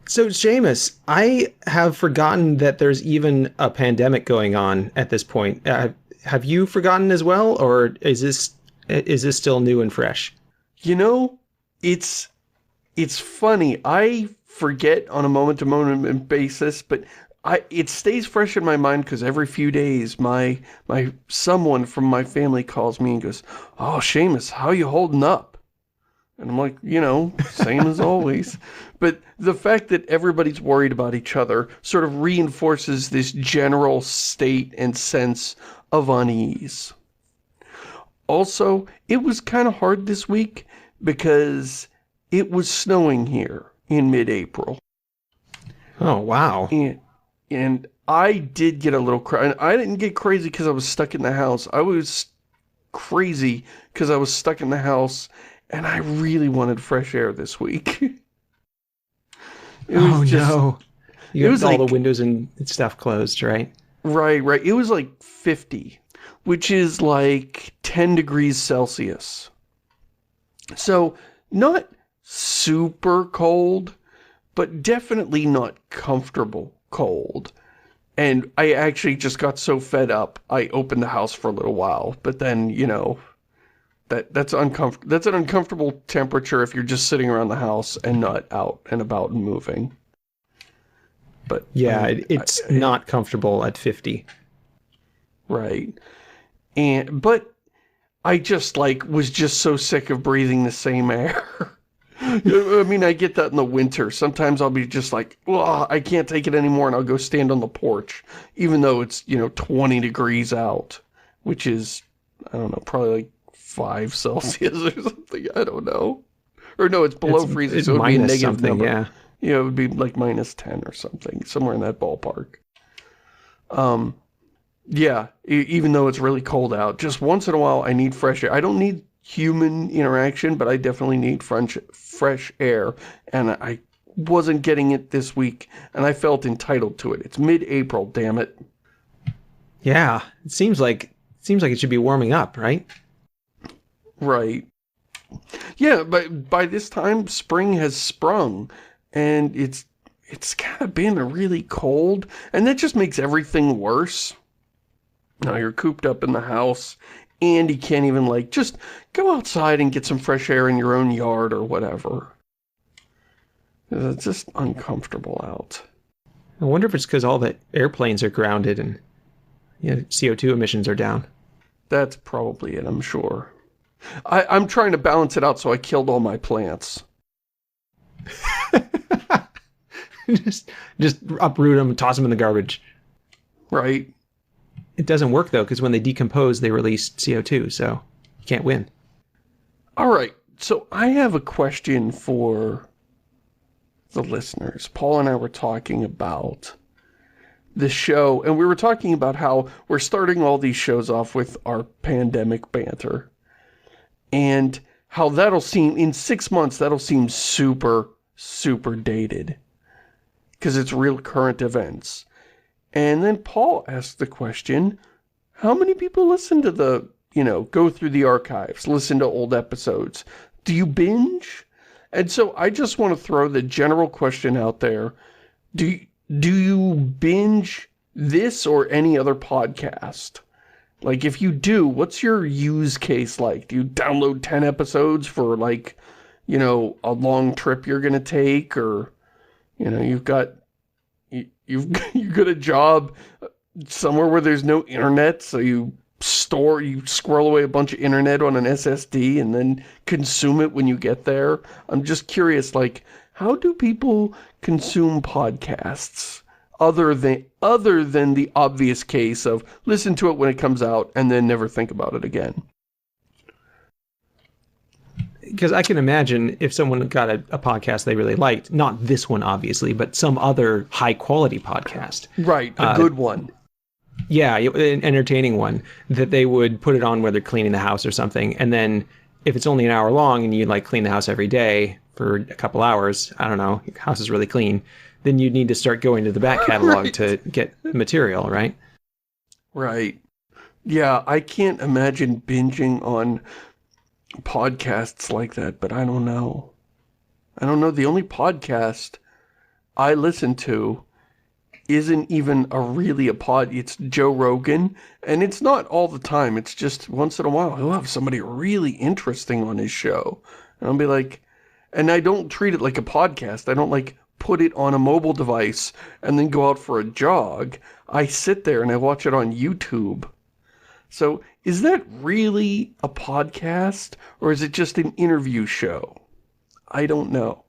So, Seamus, I have forgotten that there's even a pandemic going on at this point. Have you forgotten as well, or is this still new and fresh? You know, it's funny. I forget on a moment-to-moment basis, but it stays fresh in my mind because every few days my someone from my family calls me and goes, "Oh, Seamus, how you holding up?" And I'm like, same as always. But the fact that everybody's worried about each other sort of reinforces this general state and sense of unease. Also, it was kind of hard this week because it was snowing here in mid-April. Oh, wow. And I did get a little crazy. I didn't get crazy because I was stuck in the house. I was crazy because I was stuck in the house, and I really wanted fresh air this week. No. You have all like, the windows and stuff closed, right? Right. It was like 50, which is like 10 degrees Celsius. So, not super cold, but definitely not comfortable cold. And I actually just got so fed up, I opened the house for a little while. But then, that's an uncomfortable temperature if you're just sitting around the house and not out and about and moving. But yeah, it's not comfortable at 50. Right. But I just was just so sick of breathing the same air. I mean, I get that in the winter. Sometimes I'll be just like, well, I can't take it anymore, and I'll go stand on the porch, even though it's, 20 degrees out, which is, I don't know, probably like 5 Celsius or something. I don't know. Or no, it's below freezing, so it would be a negative number. Yeah. It would be like minus 10 or something, somewhere in that ballpark. Yeah, even though it's really cold out, just once in a while I need fresh air. I don't need human interaction, but I definitely need fresh air, and I wasn't getting it this week, and I felt entitled to it. It's mid-April, damn it. Yeah, it seems like it should be warming up, right? Right. Yeah, but by this time, spring has sprung, and it's kind of been really cold, and that just makes everything worse. Now you're cooped up in the house, and you can't even, just go outside and get some fresh air in your own yard or whatever. It's just uncomfortable out. I wonder if it's because all the airplanes are grounded and CO2 emissions are down. That's probably it, I'm sure. I'm trying to balance it out, so I killed all my plants. just uproot them and toss them in the garbage. Right. It doesn't work, though, because when they decompose, they release CO2, so you can't win. All right, so I have a question for the listeners. Paul and I were talking about the show, and we were talking about how we're starting all these shows off with our pandemic banter, and how that'll seem, in 6 months, that'll seem super, super dated, because it's real current events. And then Paul asked the question, how many people listen to go through the archives, listen to old episodes? Do you binge? And so I just want to throw the general question out there. Do you binge this or any other podcast? Like, if you do, what's your use case like? Do you download 10 episodes for, a long trip you're going to take? Or, you've got a job somewhere where there's no internet, so you squirrel away a bunch of internet on an SSD and then consume it when you get there. I'm just curious, how do people consume podcasts other than the obvious case of listen to it when it comes out and then never think about it again? Because I can imagine if someone got a podcast they really liked, not this one obviously, but some other high quality podcast. Right, a good one. Yeah, an entertaining one, that they would put it on where they're cleaning the house or something. And then if it's only an hour long and you clean the house every day for a couple hours, I don't know, your house is really clean, then you'd need to start going to the back catalog right. to get material, right? Right. Yeah, I can't imagine binging on podcasts like that, but I don't know. The only podcast I listen to isn't even a pod. It's Joe Rogan, and it's not all the time. It's just once in a while he'll have somebody really interesting on his show. And I'll be like, and I don't treat it like a podcast. I don't like put it on a mobile device and then go out for a jog. I sit there and I watch it on YouTube. So is that really a podcast, or is it just an interview show? I don't know.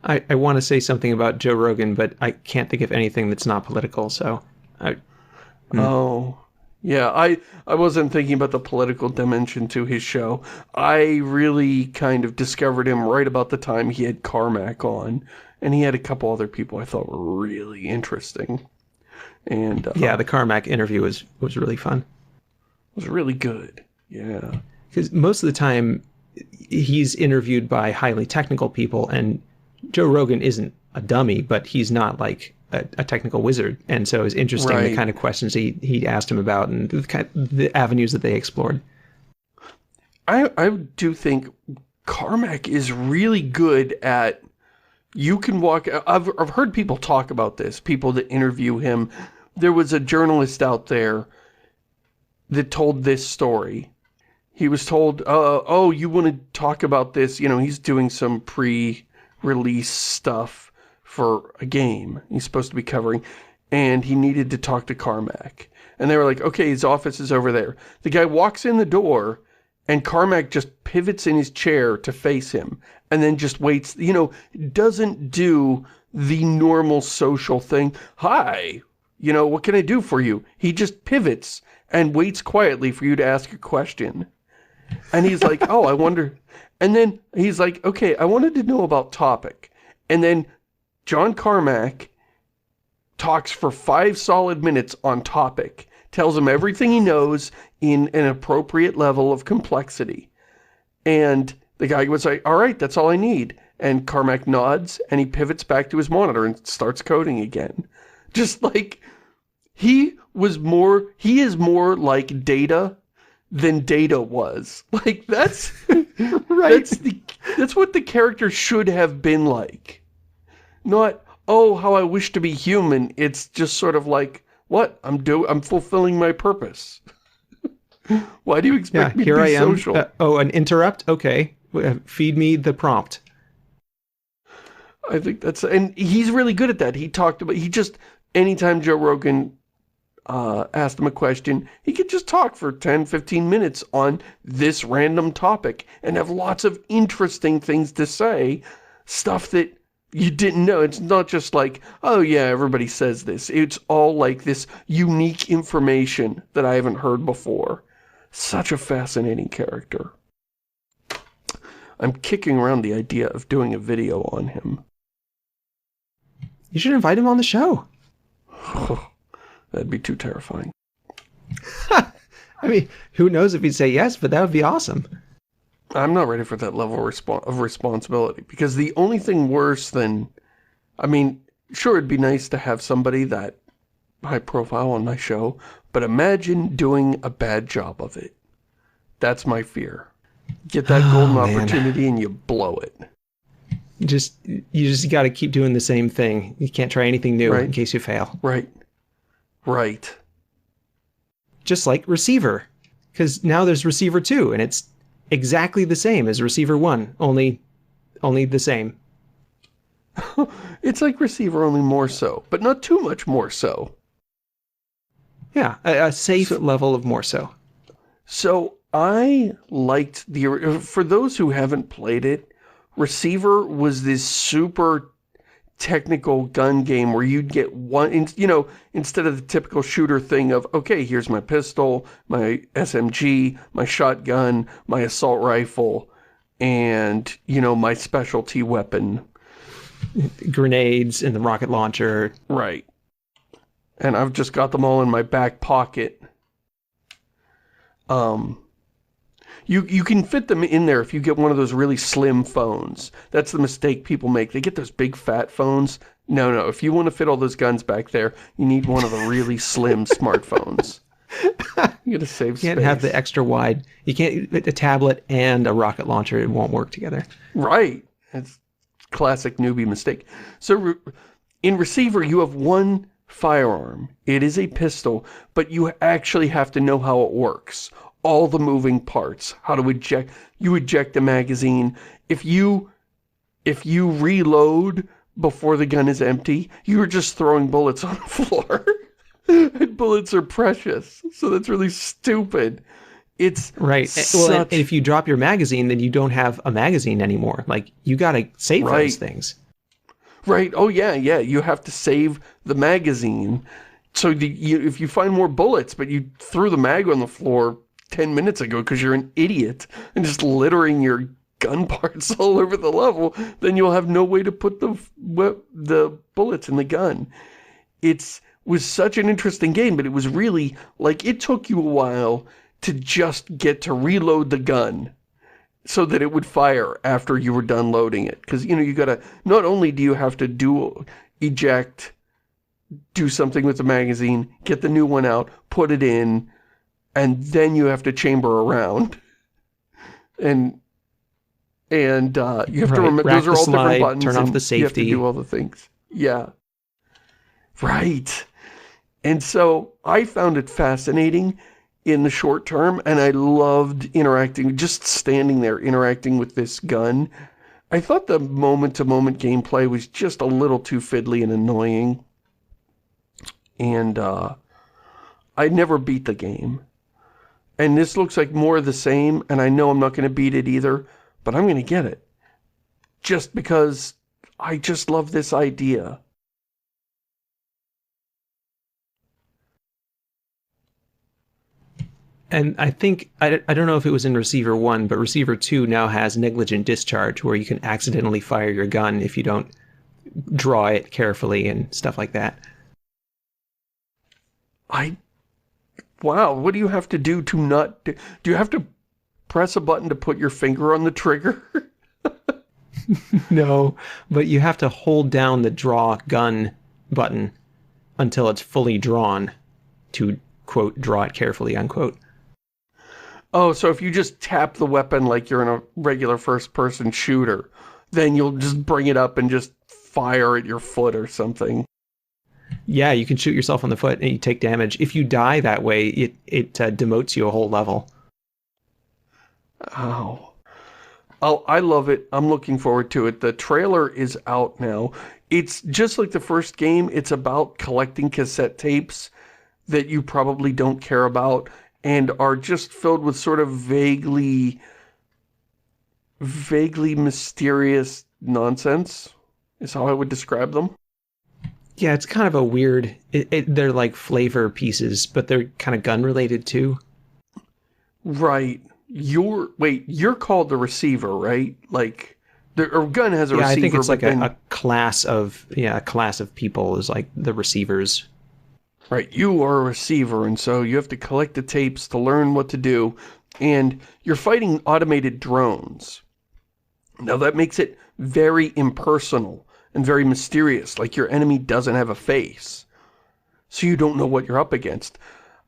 I want to say something about Joe Rogan, but I can't think of anything that's not political, so... Oh, yeah, I wasn't thinking about the political dimension to his show. I really kind of discovered him right about the time he had Carmack on, and he had a couple other people I thought were really interesting. And yeah, the Carmack interview was really fun. It was really good, yeah. Because most of the time, he's interviewed by highly technical people, and Joe Rogan isn't a dummy, but he's not like a technical wizard. And so it's interesting the kind of questions he asked him about and the avenues that they explored. I do think Carmack is really good at, you can walk, I've heard people talk about this, people that interview him. There was a journalist out there that told this story. He was told, oh, you want to talk about this? You know, he's doing some pre-release stuff for a game he's supposed to be covering, and he needed to talk to Carmack. And they were like, okay, his office is over there. The guy walks in the door, and Carmack just pivots in his chair to face him, and then just waits, you know, doesn't do the normal social thing. Hi, you know, what can I do for you? He just pivots and waits quietly for you to ask a question. And he's like, oh, I wonder. And then he's like, okay, I wanted to know about topic. And then John Carmack talks for 5 solid minutes on topic, tells him everything he knows in an appropriate level of complexity. And the guy was like, all right, that's all I need. And Carmack nods, and he pivots back to his monitor and starts coding again. Just like, he is more like Data than Data was. Like, that's right. That's what the character should have been like. Not, oh, how I wish to be human. It's just sort of like, what? I'm fulfilling my purpose. Why do you expect me to be social? An interrupt? Okay. Feed me the prompt. I think that's, and he's really good at that. Anytime Joe Rogan asked him a question, he could just talk for 10, 15 minutes on this random topic and have lots of interesting things to say, stuff that you didn't know. It's not just like, oh yeah, everybody says this. It's all like this unique information that I haven't heard before. Such a fascinating character. I'm kicking around the idea of doing a video on him. You should invite him on the show. That'd be too terrifying. I mean, who knows if he'd say yes, but that would be awesome. I'm not ready for that level of responsibility, because the only thing worse than, I mean, sure, it'd be nice to have somebody that high profile on my show, but imagine doing a bad job of it. That's my fear. Get that golden opportunity and you blow it. You just got to keep doing the same thing. You can't try anything new in case you fail. Right. Just like Receiver, because now there's Receiver 2, and it's exactly the same as Receiver 1, only the same. It's like Receiver, only more so, but not too much more so. Yeah, a safe level of more so. So I liked for those who haven't played it, Receiver was this super technical gun game where you'd get one, you know, instead of the typical shooter thing of, okay, here's my pistol, my SMG, my shotgun, my assault rifle, and, you know, my specialty weapon. Grenades and the rocket launcher. Right. And I've just got them all in my back pocket. You can fit them in there if you get one of those really slim phones. That's the mistake people make. They get those big fat phones. No, if you want to fit all those guns back there, you need one of the really slim smartphones. You gotta save space. You can't have the extra wide. You can't, a tablet and a rocket launcher, it won't work together. Right. It's classic newbie mistake. So In Receiver, you have one firearm. It is a pistol, but you actually have to know how it works. All the moving parts, how to eject. You eject the magazine. If you reload before the gun is empty, you're just throwing bullets on the floor. And bullets are precious, so that's really stupid. It's right. Well, and if you drop your magazine, then you don't have a magazine anymore. Like, you gotta save those things. Right. Oh, yeah. You have to save the magazine. So if you find more bullets, but you threw the mag on the floor 10 minutes ago because you're an idiot and just littering your gun parts all over the level, then you'll have no way to put the bullets in the gun. It was such an interesting game, but it was really, like, it took you a while to just get to reload the gun so that it would fire after you were done loading it. Because, you gotta, not only do you have to eject, do something with the magazine, get the new one out, put it in, and then you have to chamber around. And you have to remember, those are all different buttons. Turn off the safety. You have to do all the things. Yeah. Right. And so I found it fascinating in the short term, and I loved interacting, just standing there interacting with this gun. I thought the moment-to-moment gameplay was just a little too fiddly and annoying. And I never beat the game. And this looks like more of the same, and I know I'm not going to beat it either, but I'm going to get it. Just because I just love this idea. And I think, I don't know if it was in Receiver 1, but Receiver 2 now has negligent discharge, where you can accidentally fire your gun if you don't draw it carefully and stuff like that. Wow, what do you have to do to not... Do you have to press a button to put your finger on the trigger? No, but you have to hold down the draw gun button until it's fully drawn to, quote, draw it carefully, unquote. Oh, so if you just tap the weapon like you're in a regular first-person shooter, then you'll just bring it up and just fire at your foot or something. Yeah, you can shoot yourself on the foot and you take damage. If you die that way, it demotes you a whole level. Oh, I love it. I'm looking forward to it. The trailer is out now. It's just like the first game. It's about collecting cassette tapes that you probably don't care about and are just filled with sort of vaguely mysterious nonsense, is how I would describe them. Yeah, it's kind of a weird... they're like flavor pieces, but they're kind of gun-related too. Right. You're called the Receiver, right? Like, the gun has a receiver. Yeah, I think it's like a class of people is like the receivers. Right, you are a receiver, and so you have to collect the tapes to learn what to do, and you're fighting automated drones. Now that makes it very impersonal and very mysterious, like your enemy doesn't have a face, so you don't know what you're up against.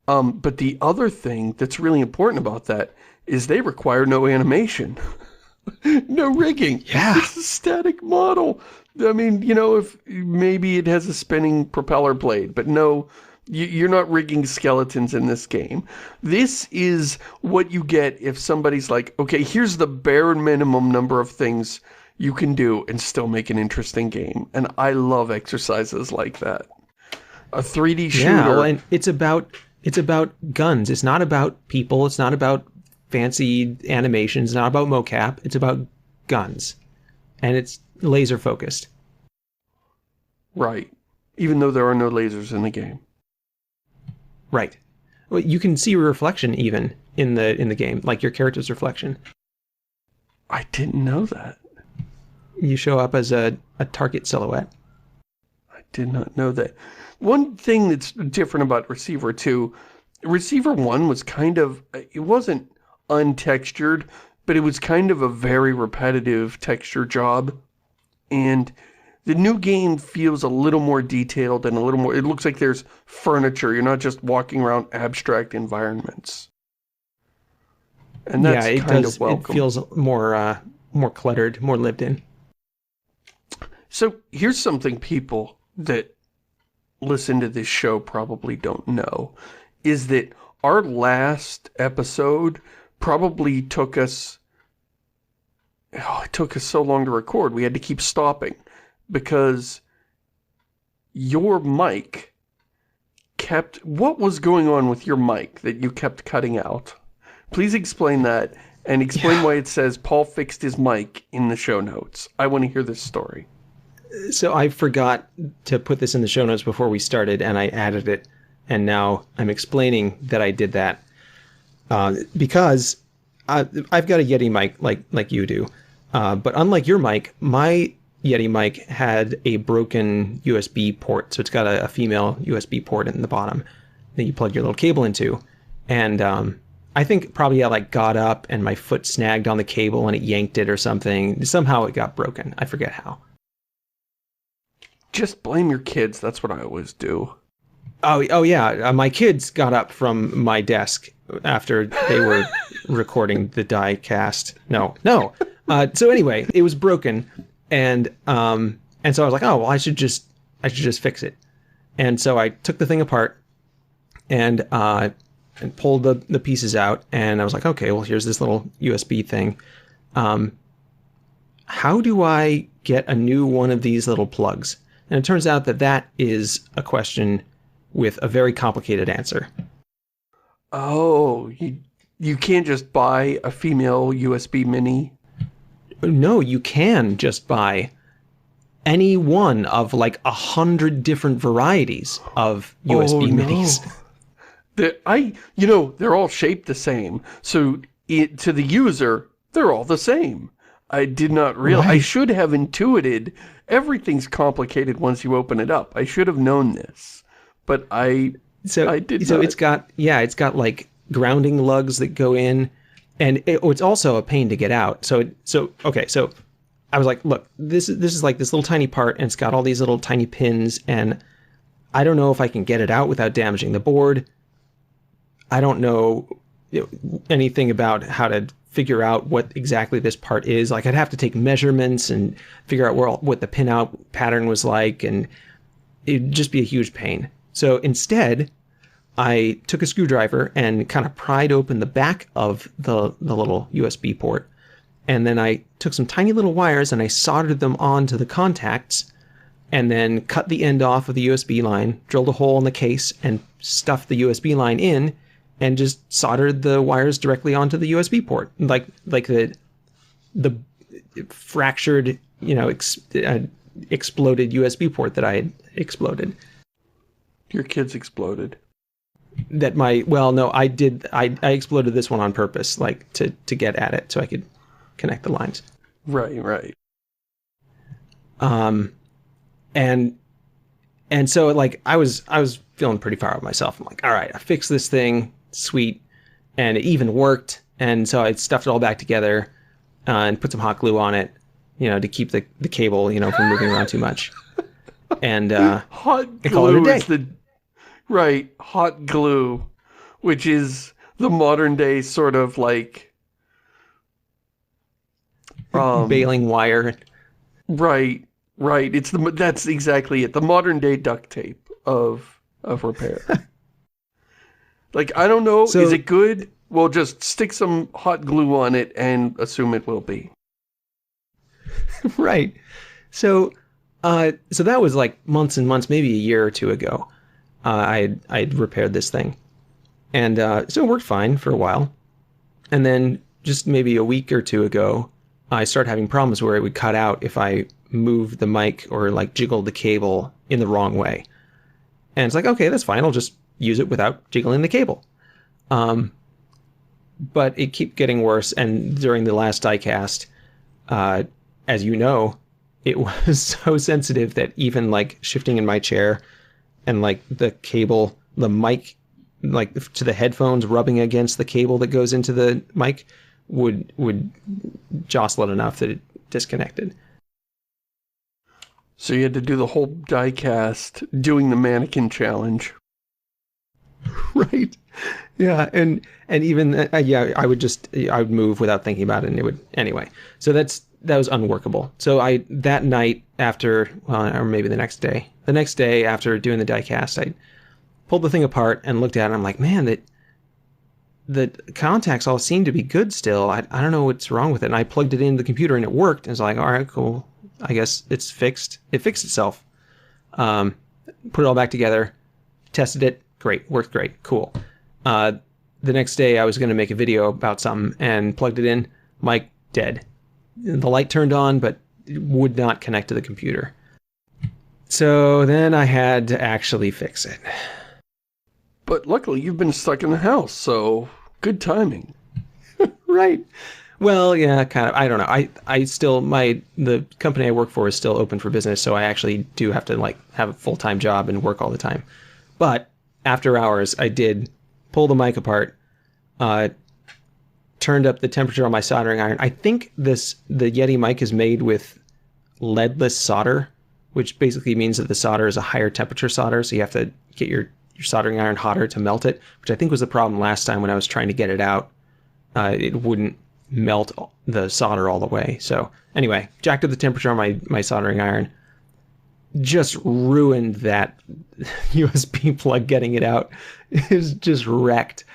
But the other thing that's really important about that is they require no animation. No rigging. Yeah. It's a static model. I mean, if maybe it has a spinning propeller blade, but no... You're not rigging skeletons in this game. This is what you get if somebody's like, okay, here's the bare minimum number of things you can do and still make an interesting game. And I love exercises like that. A 3D shooter. Yeah, well, and it's about guns. It's not about people. It's not about fancy animations. It's not about mocap. It's about guns. And it's laser focused. Right. Even though there are no lasers in the game. Right. Well, you can see a reflection even in the game, like your character's reflection. I didn't know that. You show up as a target silhouette. I did not know that. One thing that's different about Receiver 2, Receiver 1 was kind of, it wasn't untextured, but it was kind of a very repetitive texture job. And the new game feels a little more detailed and a little more... It looks like there's furniture. You're not just walking around abstract environments. And that's kind of welcome. It feels more cluttered, more lived in. So here's something people that listen to this show probably don't know is that our last episode probably took us... Oh, it took us so long to record. We had to keep stopping because your mic kept... What was going on with your mic that you kept cutting out? Please explain that, and explain why it says Paul fixed his mic in the show notes. I want to hear this story. So I forgot to put this in the show notes before we started, and I added it, and now I'm explaining that I did that because I've got a Yeti mic like you do, but unlike your mic, my Yeti mic had a broken USB port, so it's got a female USB port in the bottom that you plug your little cable into, and I think probably I got up and my foot snagged on the cable and it yanked it or something. Somehow it got broken. I forget how. Just blame your kids. That's what I always do. Oh yeah. My kids got up from my desk after they were recording the Diecast. No. So anyway, it was broken, and so I was like, oh well, I should just fix it. And so I took the thing apart and pulled the pieces out, and I was like, okay, well, here's this little USB thing. How do I get a new one of these little plugs? And it turns out that is a question with a very complicated answer. Oh, you can't just buy a female USB mini? No, you can just buy any one of 100 different varieties of USB minis. They're all shaped the same. So to the user, they're all the same. I did not realize. Right. I should have intuited. Everything's complicated once you open it up. I should have known this, but I did not. So it's got grounding lugs that go in, and it's also a pain to get out. So I was like, look, this is like this little tiny part, and it's got all these little tiny pins, and I don't know if I can get it out without damaging the board. I don't know anything about how to figure out what exactly this part is. I'd have to take measurements and figure out what the pinout pattern was like, and it'd just be a huge pain. So instead, I took a screwdriver and kind of pried open the back of the little USB port, and then I took some tiny little wires and I soldered them onto the contacts, and then cut the end off of the USB line, drilled a hole in the case, and stuffed the USB line in, and just soldered the wires directly onto the USB port, like the fractured, exploded USB port that I had exploded. Your kids exploded. I did. I exploded this one on purpose, to get at it so I could connect the lines. Right. And so I was feeling pretty proud of myself. I'm like, all right, I fixed this thing. Sweet. And it even worked, and so I stuffed it all back together and put some hot glue on it, to keep the cable from moving around too much, and hot glue is hot glue, which is the modern day sort of baling wire. Right that's exactly it, the modern day duct tape of repair. I don't know, is it good? Well, just stick some hot glue on it and assume it will be. Right. So that was months and months, maybe a year or two ago. I'd repaired this thing. And so it worked fine for a while. And then just maybe a week or two ago, I started having problems where it would cut out if I moved the mic or jiggled the cable in the wrong way. And it's okay, that's fine. I'll just use it without jiggling the cable. But it kept getting worse, and during the last Diecast, as you know, it was so sensitive that even shifting in my chair and the cable, the mic, to the headphones rubbing against the cable that goes into the mic would jostle it enough that it disconnected. So you had to do the whole Diecast doing the mannequin challenge. Right. Yeah. And even, I would move without thinking about it, and it would, anyway. So that's that was unworkable. So that night after, well, or maybe the next day after doing the diecast, I pulled the thing apart and looked at it, and I'm like, man, the contacts all seem to be good still. I don't know what's wrong with it. And I plugged it into the computer and it worked. And it's like, all right, cool. I guess it's fixed. It fixed itself. Put it all back together, tested it. Great. Worked great. Cool. The next day I was going to make a video about something and plugged it in. Mic dead. The light turned on, but it would not connect to the computer. So then I had to actually fix it. But luckily you've been stuck in the house, so good timing. Right. Well, yeah, kind of. I don't know. I still, the company I work for is still open for business, so I actually do have to like have a full-time job and work all the time. But after hours, I did pull the mic apart, turned up the temperature on my soldering iron. I think the Yeti mic is made with leadless solder, which basically means that the solder is a higher temperature solder, so you have to get your soldering iron hotter to melt it, which I think was the problem last time when I was trying to get it out. It wouldn't melt the solder all the way. So anyway, jacked up the temperature on my soldering iron, just ruined that USB plug getting it out. It was just wrecked.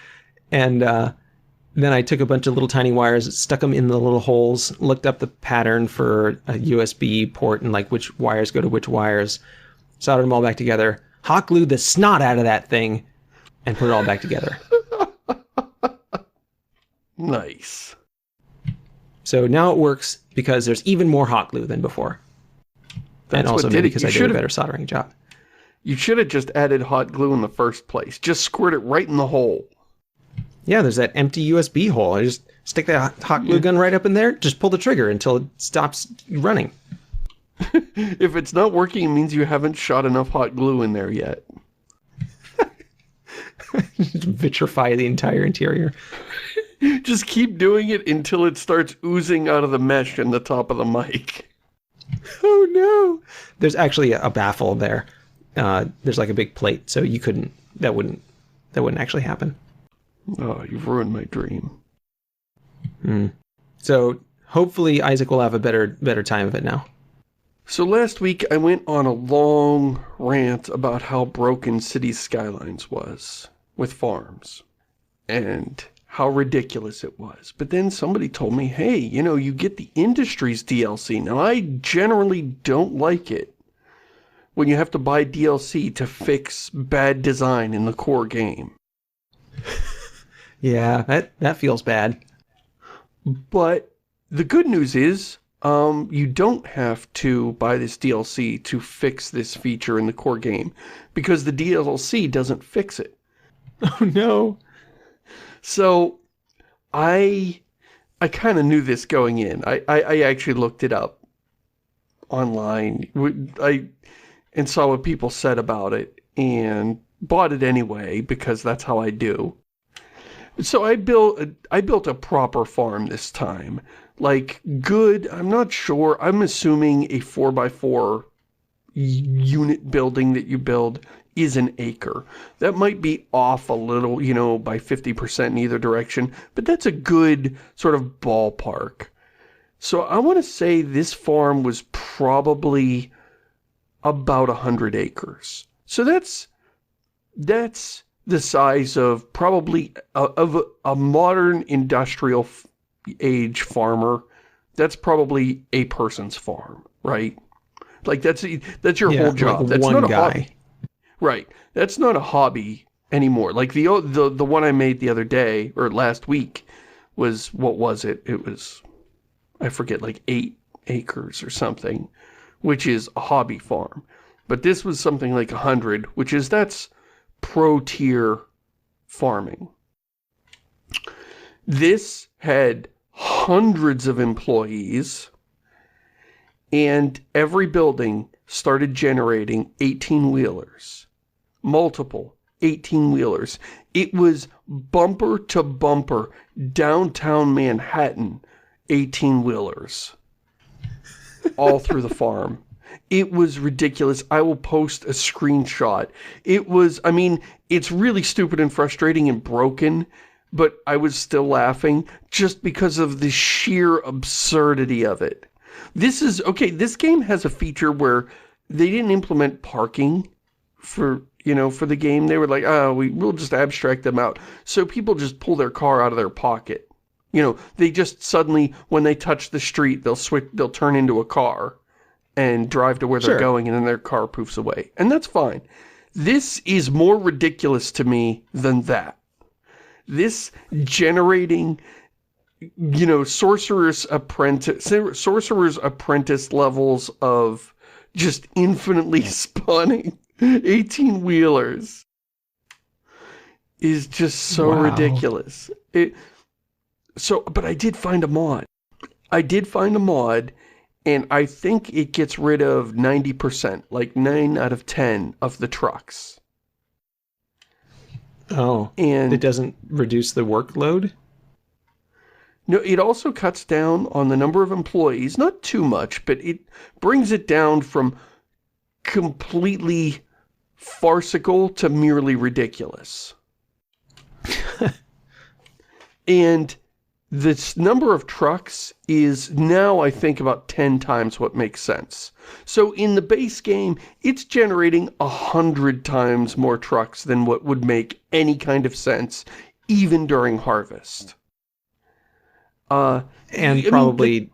And then I took a bunch of little tiny wires, stuck them in the little holes, looked up the pattern for a USB port and like which wires go to which wires, soldered them all back together, hot glued the snot out of that thing, and put it all back together. Nice. So now it works because there's even more hot glue than before. That's and also what did maybe it. because I did a better soldering job. You should have just added hot glue in the first place. Just squirt it right in the hole. Yeah, there's that empty USB hole. I just stick that hot glue gun right up in there, just pull the trigger until it stops running. If it's not working, it means you haven't shot enough hot glue in there yet. Vitrify the entire interior. Just keep doing it until it starts oozing out of the mesh in the top of the mic. Oh no! There's actually a baffle there. There's like a big plate, so you couldn't. That wouldn't actually happen. Oh, you've ruined my dream. So hopefully Isaac will have a better time of it now. So last week I went on a long rant about how broken Cities Skylines was with farms and how ridiculous it was. But then somebody told me, hey, you know, you get the Industries DLC. Now I generally don't like it when you have to buy DLC to fix bad design in the core game. Yeah, that feels bad. But the good news is, you don't have to buy this DLC to fix this feature in the core game, because the DLC doesn't fix it. Oh no. So, I kind of knew this going in. I actually looked it up online. And saw what people said about it, and bought it anyway, because that's how I do. So I built a proper farm this time. Like, good, I'm not sure, I'm assuming a 4x4 unit building that you build is an acre. That might be off a little, you know, by 50% in either direction, but that's a good sort of ballpark. So I want to say this farm was probably about 100 acres. So that's the size of probably of a modern industrial age farmer. That's probably a person's farm, right? Like that's your whole job. Like that's one not a guy. hobby. Right. That's not a hobby anymore. Like the one I made the other day or last week was, what was it? It was, I forget, like 8 acres or something, which is a hobby farm. But this was something like 100, that's pro-tier farming. This had hundreds of employees, and every building started generating 18-wheelers. Multiple 18-wheelers. It was bumper to bumper, downtown Manhattan, 18-wheelers. All through the farm. It was ridiculous. I will post a screenshot. It was, I mean, it's really stupid and frustrating and broken, but I was still laughing just because of the sheer absurdity of it. This game has a feature where they didn't implement parking for the game. They were like, oh, we'll just abstract them out. So people just pull their car out of their pocket. They just suddenly, when they touch the street, they'll turn into a car and drive to where they're going, and then their car poofs away. And that's fine. This is more ridiculous to me than that. This generating, sorcerer's apprentice levels of just infinitely spawning 18-wheelers is just so ridiculous. But I did find a mod. And I think it gets rid of 90%, like 9 out of 10 of the trucks. Oh, and it doesn't reduce the workload? No, it also cuts down on the number of employees. Not too much, but it brings it down from completely farcical to merely ridiculous. And this number of trucks is now, I think, about 10 times what makes sense. So in the base game, it's generating 100 times more trucks than what would make any kind of sense, even during harvest. Probably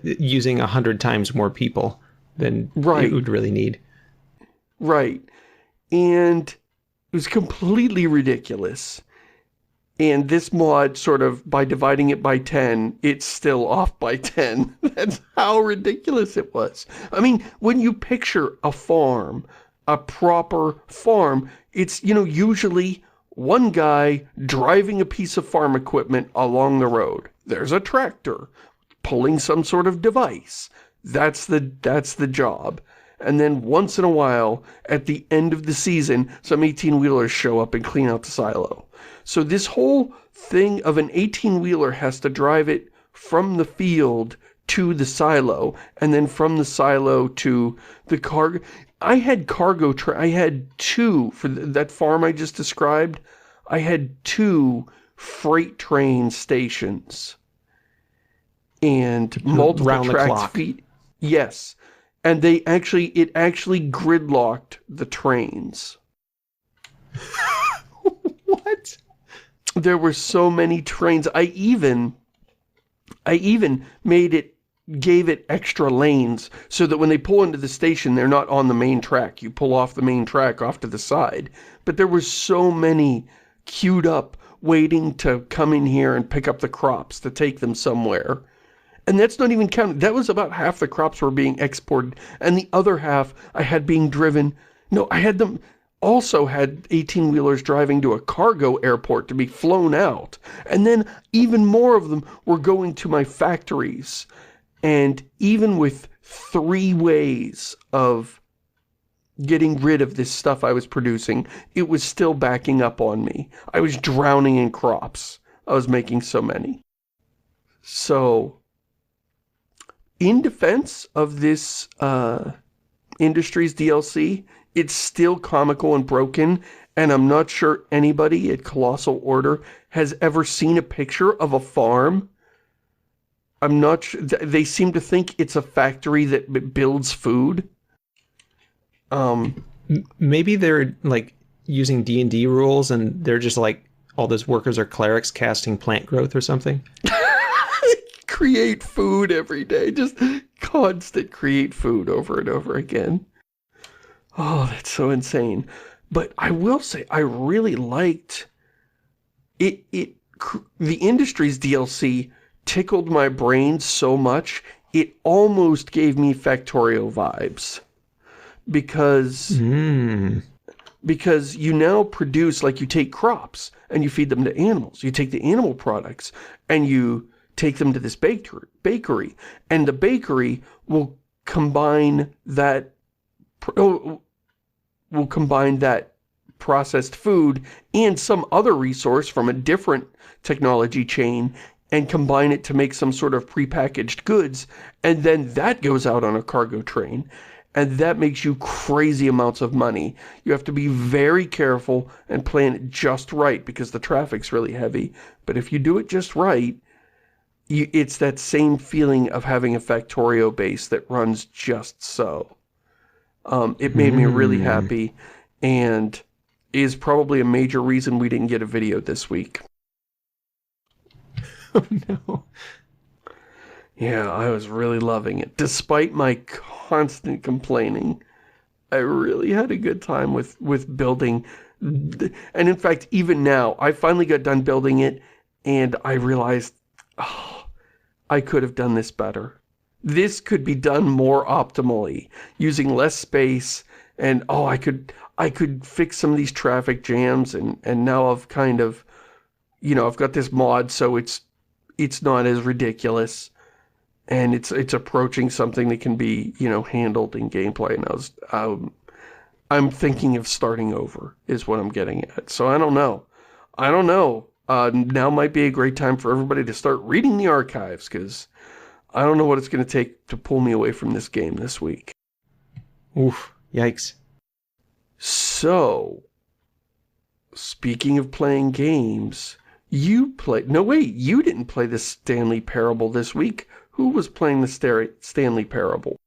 using 100 times more people than it would really need. Right. And it was completely ridiculous. And this mod, sort of, by dividing it by 10, it's still off by 10. That's how ridiculous it was. I mean, when you picture a farm, a proper farm, it's, usually one guy driving a piece of farm equipment along the road. There's a tractor pulling some sort of device. That's the job. And then once in a while, at the end of the season, some 18-wheelers show up and clean out the silo. So this whole thing of an 18-wheeler has to drive it from the field to the silo, and then from the silo to the cargo. I had I had 2, for that farm I just described, I had 2 freight train stations. And multiple round tracks the clock. feet. Yes. And it actually gridlocked the trains. What? There were so many trains. I even gave it extra lanes so that when they pull into the station, they're not on the main track. You pull off the main track off to the side. But there were so many queued up waiting to come in here and pick up the crops to take them somewhere. And that's not even counting. That was about half the crops were being exported. And the other half I had being driven. No, I had them also had 18-wheelers driving to a cargo airport to be flown out. And then even more of them were going to my factories. And even with 3 ways of getting rid of this stuff I was producing, it was still backing up on me. I was drowning in crops. I was making so many. So, in defense of this Industries DLC, it's still comical and broken, and I'm not sure anybody at Colossal Order has ever seen a picture of a farm. I'm not sure. They seem to think it's a factory that builds food. Maybe they're like using D&D rules, and they're just like all those workers are clerics casting plant growth or something. Create food every day, just constant create food over and over again. Oh, that's so insane. But I will say, I really liked it. The Industries DLC tickled my brain so much, it almost gave me Factorio vibes. Because you now produce, like, you take crops and you feed them to animals. You take the animal products and you take them to this bakery. And the bakery will combine that processed food and some other resource from a different technology chain and combine it to make some sort of prepackaged goods, and then that goes out on a cargo train, and that makes you crazy amounts of money. You have to be very careful and plan it just right because the traffic's really heavy, but if you do it just right, it's that same feeling of having a Factorio base that runs just so. It made me really happy, and is probably a major reason we didn't get a video this week. Oh no. Yeah, I was really loving it. Despite my constant complaining, I really had a good time with building. And in fact, even now, I finally got done building it, and I realized, oh, I could have done this better. This could be done more optimally, using less space, and oh, I could fix some of these traffic jams, and now I've kind of, I've got this mod, so it's not as ridiculous. And it's approaching something that can be, handled in gameplay. And I'm thinking of starting over, is what I'm getting at. So I don't know. Now might be a great time for everybody to start reading the archives, because I don't know what it's going to take to pull me away from this game this week. Oof, yikes. So, speaking of playing games, you didn't play the Stanley Parable this week. Who was playing the Stanley Parable?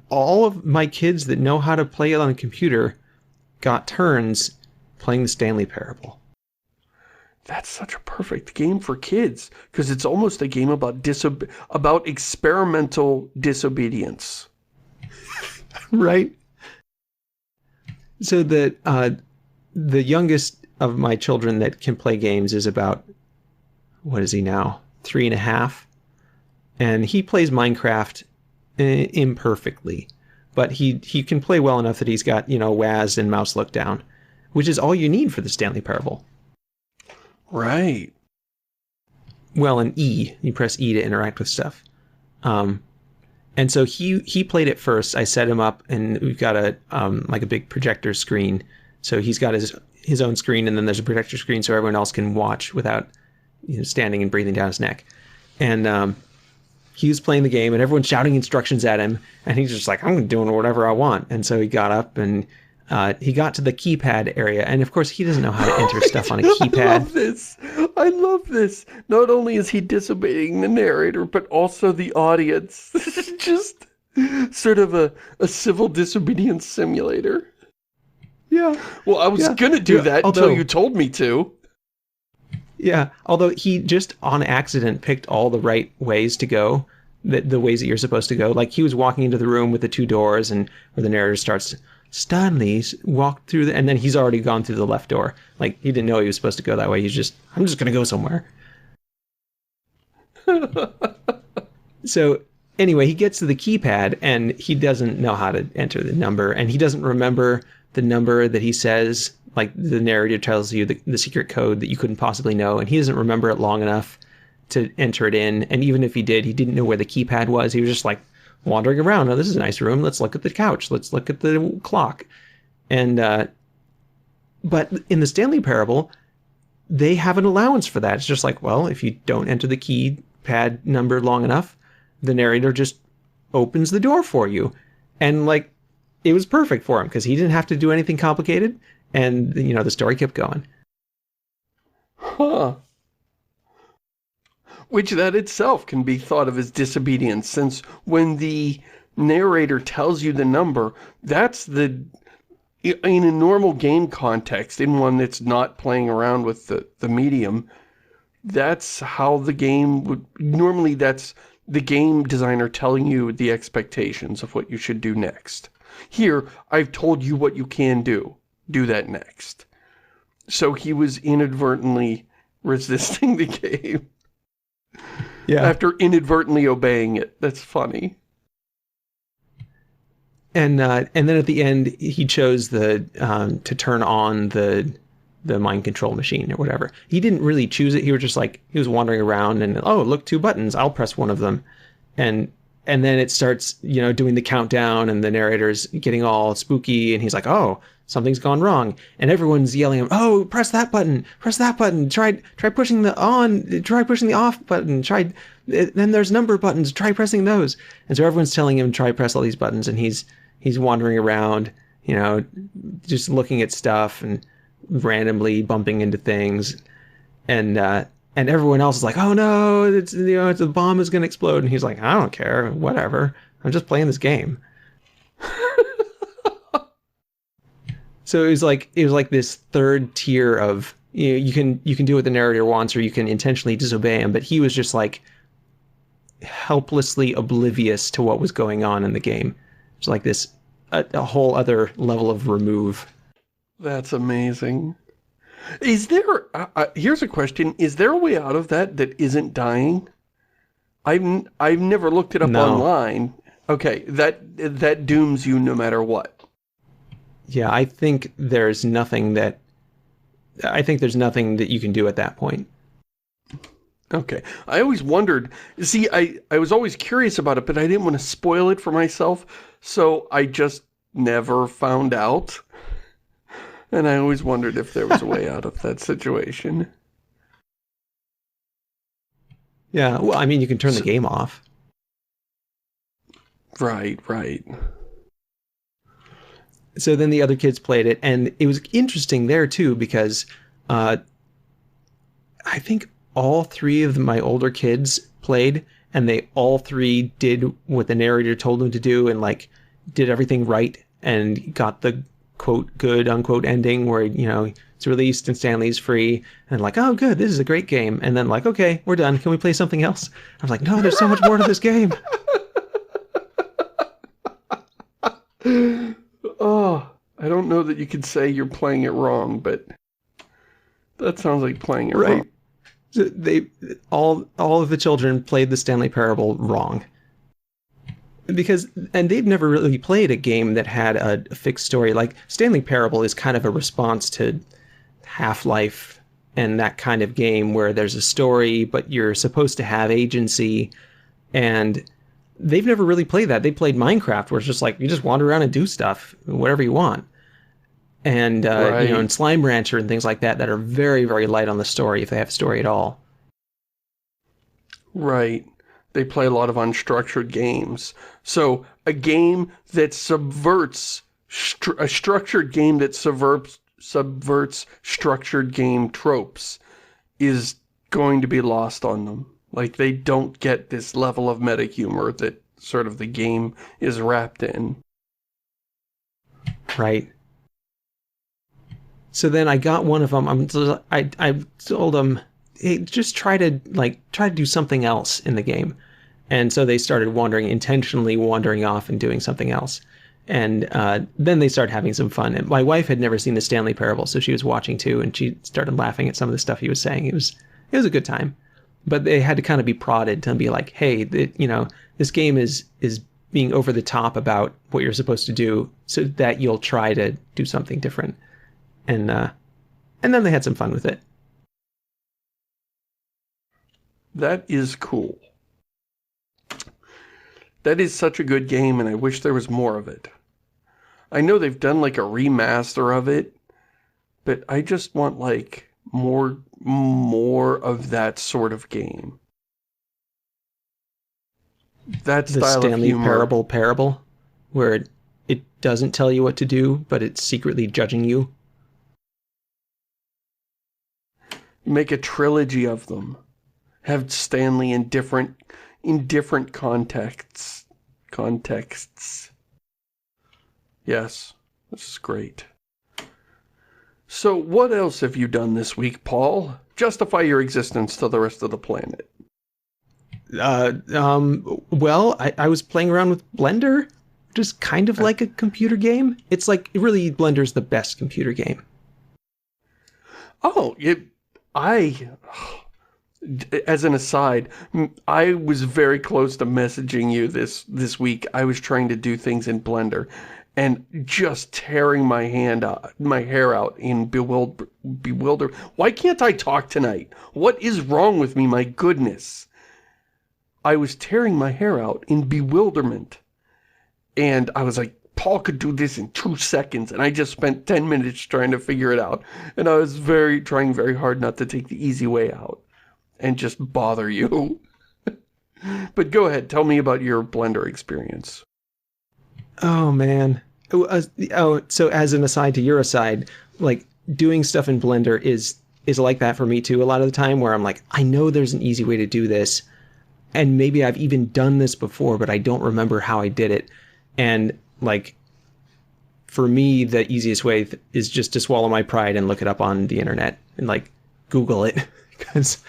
All of my kids that know how to play it on a computer got turns playing the Stanley Parable. That's such a perfect game for kids, because it's almost a game about experimental disobedience. Right? So the youngest of my children that can play games is about, what is he now? 3.5. And he plays Minecraft imperfectly, but he can play well enough that he's got, WAS and mouse look down, which is all you need for the Stanley Parable. Right. Well, and E. You press E to interact with stuff. And so he played it first. I set him up, and we've got a big projector screen. So he's got his own screen, and then there's a projector screen so everyone else can watch without standing and breathing down his neck. And he was playing the game, and everyone's shouting instructions at him, and he's just like, I'm doing whatever I want. And so he got up, and he got to the keypad area, and of course he doesn't know how to enter stuff on a keypad. I love this. Not only is he disobeying the narrator, but also the audience. This is just sort of a civil disobedience simulator. Yeah. Well, I was gonna do that until you told me to. Yeah, although he just on accident picked all the right ways to go, the ways that you're supposed to go. Like, he was walking into the room with the 2 doors, and where the narrator starts, Stanley's walked through, and then he's already gone through the left door. Like, he didn't know he was supposed to go that way. I'm just going to go somewhere. So, anyway, he gets to the keypad, and he doesn't know how to enter the number, and he doesn't remember the number that he says. Like, the narrator tells you the secret code that you couldn't possibly know, and he doesn't remember it long enough to enter it in. And even if he did, he didn't know where the keypad was. He was just like wandering around. Oh, this is a nice room. Let's look at the couch. Let's look at the clock. And but in the Stanley Parable, they have an allowance for that. It's just like, well, if you don't enter the keypad number long enough, the narrator just opens the door for you. And like, it was perfect for him because he didn't have to do anything complicated. And, the story kept going. Huh. Which that itself can be thought of as disobedience, since when the narrator tells you the number, that's in a normal game context, in one that's not playing around with the medium, that's how the game would... Normally that's the game designer telling you the expectations of what you should do next. Here, I've told you what you can do. Do that next. So he was inadvertently resisting the game. Yeah. After inadvertently obeying it. That's funny. And then at the end, he chose to turn on the mind control machine or whatever. He didn't really choose it. He was just like, he was wandering around and, oh, look, 2 buttons. I'll press one of them. And then it starts, doing the countdown, and the narrator's getting all spooky, and he's like, oh, something's gone wrong. And everyone's yelling, oh, press that button, try pushing the on, try pushing the off button, then there's number buttons, try pressing those. And so everyone's telling him, try press all these buttons, and he's wandering around, just looking at stuff and randomly bumping into things. And And everyone else is like, "Oh no, the bomb is gonna explode," and he's like, "I don't care, whatever. I'm just playing this game." So it was like this third tier of, you can do what the narrator wants, or you can intentionally disobey him. But he was just like helplessly oblivious to what was going on in the game. It's like this a whole other level of remove. That's amazing. Is there, here's a question, is there a way out of that that isn't dying? I've never looked it up online. Okay, that dooms you no matter what. Yeah, I think there's nothing that you can do at that point. Okay. I always wondered, see, I was always curious about it, but I didn't want to spoil it for myself, so I just never found out. And I always wondered if there was a way out of that situation. Yeah, well, I mean, you can turn the game off. Right, right. So then the other kids played it, and it was interesting there too, because I think all three of my older kids played, and they all three did what the narrator told them to do, and like did everything right, and got the quote good unquote ending where, it's released and Stanley's free, and like, oh good, this is a great game. And then like, okay, we're done, can we play something else? I was like, no, there's so much more to this game. Oh, I don't know that you could say you're playing it wrong, but that sounds like playing it wrong. So all of the children played the Stanley Parable wrong. And they've never really played a game that had a fixed story. Like, Stanley Parable is kind of a response to Half-Life and that kind of game where there's a story, but you're supposed to have agency. And they've never really played that. They played Minecraft, where it's just like, you just wander around and do stuff, whatever you want. And, right. And Slime Rancher and things like that are very, very light on the story, if they have a story at all. Right. They play a lot of unstructured games. So a game that subverts, a structured game that subverts structured game tropes is going to be lost on them. Like, they don't get this level of meta humor that sort of the game is wrapped in. Right. So then I got one of them. I told them, hey, just try to do something else in the game. And so they started intentionally wandering off and doing something else. And then they started having some fun. And my wife had never seen the Stanley Parable, so she was watching too, and she started laughing at some of the stuff he was saying. It was a good time. But they had to kind of be prodded to be like, hey, this game is being over the top about what you're supposed to do, so that you'll try to do something different. And then they had some fun with it. That is cool. That is such a good game, and I wish there was more of it. I know they've done like a remaster of it, but I just want like more of that sort of game. That style of humor. The Stanley Parable, where it doesn't tell you what to do, but it's secretly judging you. Make a trilogy of them. Have Stanley in different contexts. Yes, this is great. So what else have you done this week, Paul? Justify your existence to the rest of the planet. Well, I was playing around with Blender, which is kind of like a computer game. It's like, really, Blender's the best computer game. Oh, as an aside, I was very close to messaging you this week. I was trying to do things in Blender and just tearing my hair out in bewilder. Why can't I talk tonight? What is wrong with me? My goodness. I was tearing my hair out in bewilderment. And I was like, Paul could do this in 2 seconds, and I just spent 10 minutes trying to figure it out. And I was trying very hard not to take the easy way out and just bother you. But go ahead, tell me about your Blender experience. Oh, man. So as an aside to your aside, like, doing stuff in Blender is is like that for me too a lot of the time, where I'm like, I know there's an easy way to do this, and maybe I've even done this before, but I don't remember how I did it. And like, for me, the easiest way is just to swallow my pride and look it up on the internet and like Google it, because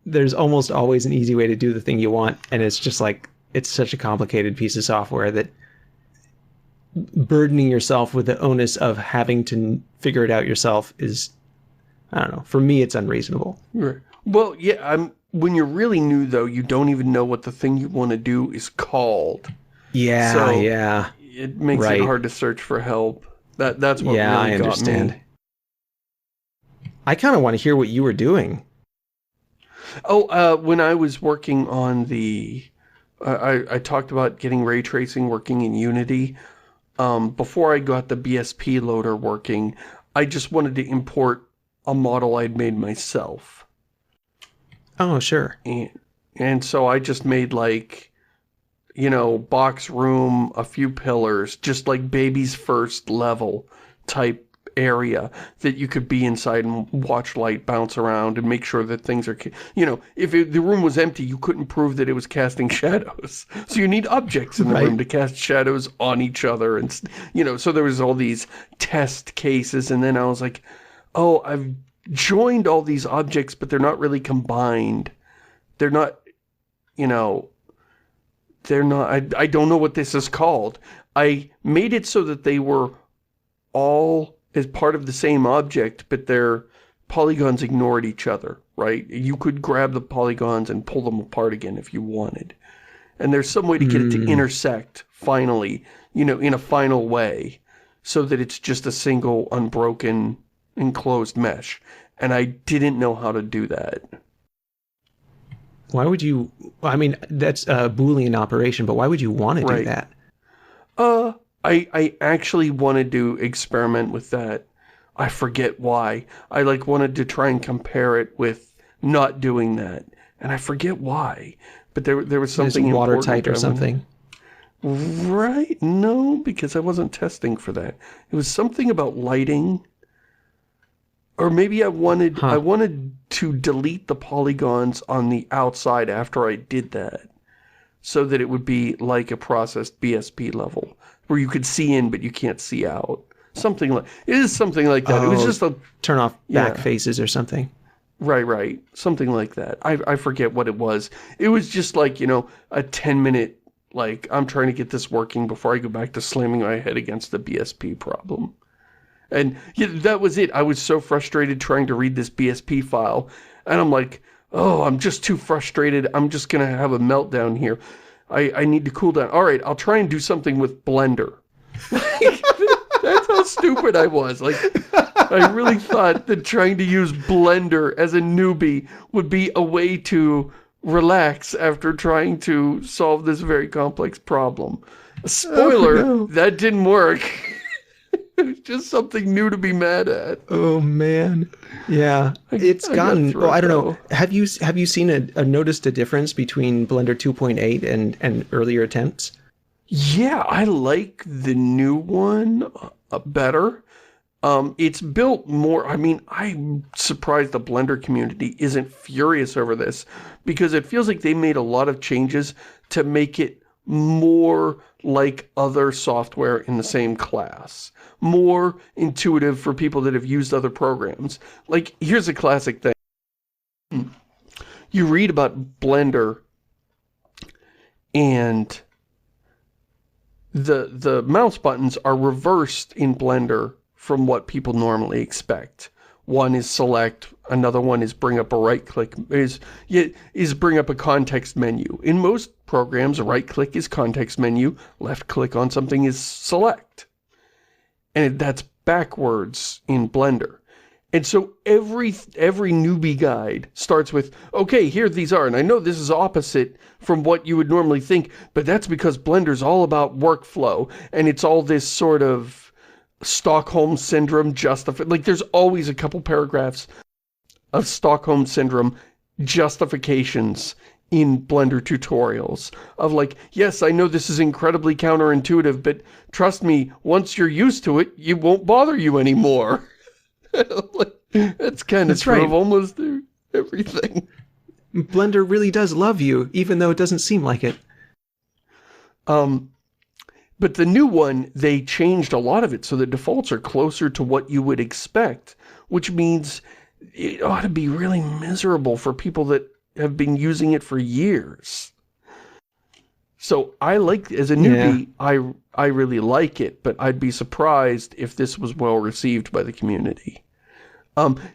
there's almost always an easy way to do the thing you want, and it's just like, it's such a complicated piece of software that burdening yourself with the onus of having to figure it out yourself is, I don't know, for me it's unreasonable. Right. Well, yeah, when you're really new though, you don't even know what the thing you want to do is called. Yeah, so yeah. It makes it hard to search for help. That's what really I understand. got me. I kind of want to hear what you were doing. Oh, when I was working on the... I talked about getting ray tracing working in Unity. Before I got the BSP loader working, I just wanted to import a model I'd made myself. Oh, sure. And so I just made like, you know, box room, a few pillars, just like baby's first level type area that you could be inside and watch light bounce around and make sure that things are, you know, if the room was empty, you couldn't prove that it was casting shadows. So you need objects in the room to cast shadows on each other. And, you know, so there was all these test cases. And then I was like, oh, I've joined all these objects, but they're not really combined. They're not, you know, they're not, I don't know what this is called. I made it so that they were all as part of the same object, but their polygons ignored each other, right? You could grab the polygons and pull them apart again if you wanted. And there's some way to get it to intersect, finally, you know, in a final way, so that it's just a single, unbroken, enclosed mesh. And I didn't know how to do that. Why would you... I mean, that's a Boolean operation, but why would you want to do that? I actually wanted to experiment with that. I forget why. I like wanted to try and compare it with not doing that. And I forget why. But there was something important. Watertight or something. Right? No, because I wasn't testing for that. It was something about lighting. Or maybe I wanted to delete the polygons on the outside after I did that. So that it would be like a processed BSP level. Where you could see in, but you can't see out. Something like... It is something like that. It was just a... Turn off back faces or something. Right. Something like that. I forget what it was. It was just like, you know, a 10-minute, like, I'm trying to get this working before I go back to slamming my head against the BSP problem. And yeah, that was it. I was so frustrated trying to read this BSP file. And I'm like, oh, I'm just too frustrated. I'm just going to have a meltdown here. I need to cool down. All right, I'll try and do something with Blender. That's how stupid I was. Like, I really thought that trying to use Blender as a newbie would be a way to relax after trying to solve this very complex problem. Spoiler, that didn't work. It was just something new to be mad at. Oh man, yeah, it's gotten. Well, I don't know. Have you seen noticed a difference between Blender 2.8 and earlier attempts? Yeah, I like the new one better. It's built more. I mean, I'm surprised the Blender community isn't furious over this, because it feels like they made a lot of changes to make it more like other software in the same class. More intuitive for people that have used other programs. Like, here's a classic thing. You read about Blender, and the mouse buttons are reversed in Blender from what people normally expect. One is select, another one is bring up a right-click, is bring up a context menu. In most programs, right-click is context menu, left-click on something is select. And that's backwards in Blender. And so every newbie guide starts with, okay, here these are. And I know this is opposite from what you would normally think, but that's because Blender's all about workflow. And it's all this sort of Stockholm Syndrome justification. Like, there's always a couple paragraphs of Stockholm Syndrome justifications in Blender tutorials of like, yes, I know this is incredibly counterintuitive, but trust me, once you're used to it, it won't bother you anymore. That's kind of true of almost everything. Blender really does love you, even though it doesn't seem like it. But the new one, they changed a lot of it, so the defaults are closer to what you would expect, which means it ought to be really miserable for people that have been using it for years. So I like, as a newbie, I really like it, but I'd be surprised if this was well received by the community.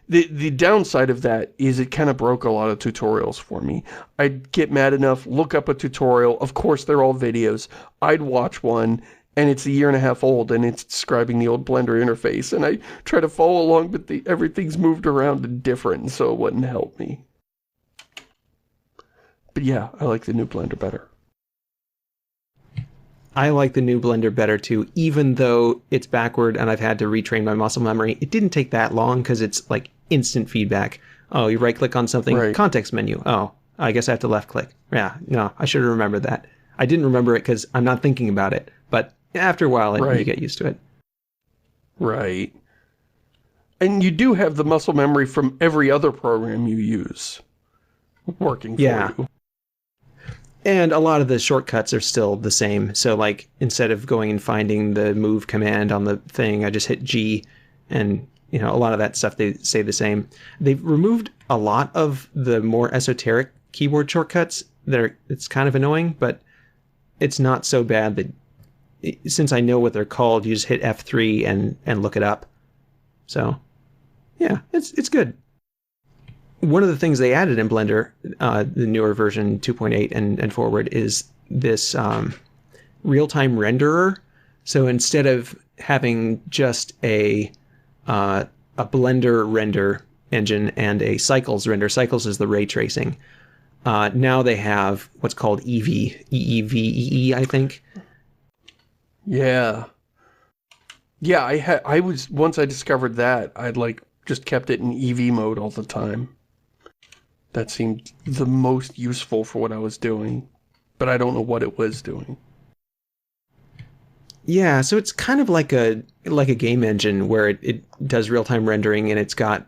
The downside of that is it kind of broke a lot of tutorials for me. I'd get mad enough, look up a tutorial. Of course, they're all videos. I'd watch one, and it's 1.5 years old, and it's describing the old Blender interface. And I try to follow along, but everything's moved around and different, so it wouldn't help me. But yeah, I like the new Blender better. I like the new Blender better too, even though it's backward and I've had to retrain my muscle memory. It didn't take that long because it's like instant feedback. Oh, you right click on something, context menu. Oh, I guess I have to left click. Yeah, no, I should have remembered that. I didn't remember it because I'm not thinking about it, but after a while you get used to it. Right. And you do have the muscle memory from every other program you use working for you. And a lot of the shortcuts are still the same. So like instead of going and finding the move command on the thing, I just hit G, and you know, a lot of that stuff they say the same. They've removed a lot of the more esoteric keyboard shortcuts it's kind of annoying, but it's not so bad that since I know what they're called, you just hit F3 and look it up. So yeah, it's good. One of the things they added in Blender, the newer version 2.8 and forward, is this real-time renderer. So instead of having just a Blender render engine and a Cycles render, Cycles is the ray tracing. Now they have what's called EEVEE, I think. Yeah. Yeah, I was, once I discovered that, I'd like just kept it in EV mode all the time. That seemed the most useful for what I was doing, but I don't know what it was doing. Yeah, so it's kind of like a game engine where it does real-time rendering, and it's got